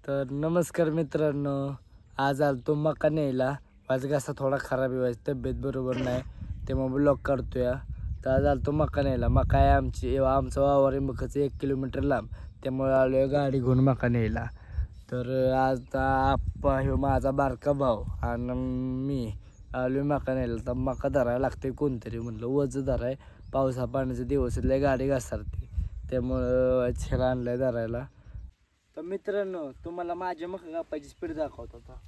तर नमस्कार मित्रांनो, आज आलतो मका न्यायला. माझा घसा थोडा खराब आहे, तब्येत बरोबर नाही, त्यामुळे ब्लॉग काढतोय. तर आज आलतो मका न्यायला. मका आहे आमचं वावर आहे मकाचं 1 किलोमीटर लांब, त्यामुळे आलोय गाडी घेऊन मका न्यायला. तर आज आप्पा ह्यो माझा बारका भाऊ आणि मी आलोय मका न्यायला. तर मका धरायला लागते कोणतरी, म्हणलं वज धराय, पावसा पाण्याचे दिवस इथल्या गाडी घसरते, त्यामुळं ह्याला आणलंय धरायला. तर मित्रांनो, तुम्हाला माझ्या मका कापायची स्पीड दाखवतो आता.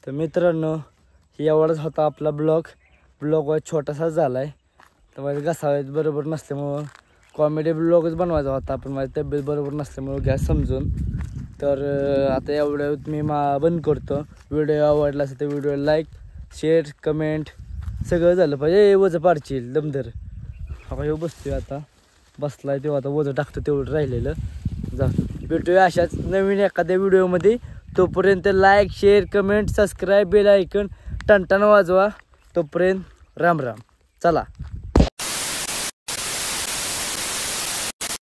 तर मित्रांनो, एवढाच होता आपला ब्लॉग छोटासा झाला आहे. तर माझ्या घसावेत बरोबर नसल्यामुळं कॉमेडी ब्लॉगच बनवायचा होता, पण माझी तब्येत बरोबर नसल्यामुळं घ्या समजून. तर आता एवढ्यात मी बंद करतो. व्हिडिओ आवडला असेल तर व्हिडिओ लाईक, शेअर, कमेंट सगळं झालं पाहिजे. वजं पाडशील दमधर हा हे बसतोय, आता बसलाय तेव्हा, आता वजं टाकतो तेवढं राहिलेलं. जा भेटूया अशाच नवीन एखाद्या व्हिडिओमध्ये. तोपर्यंत like, share, comment, subscribe, bell icon टनटन वाजवा. तोपर्यंत राम राम. चला.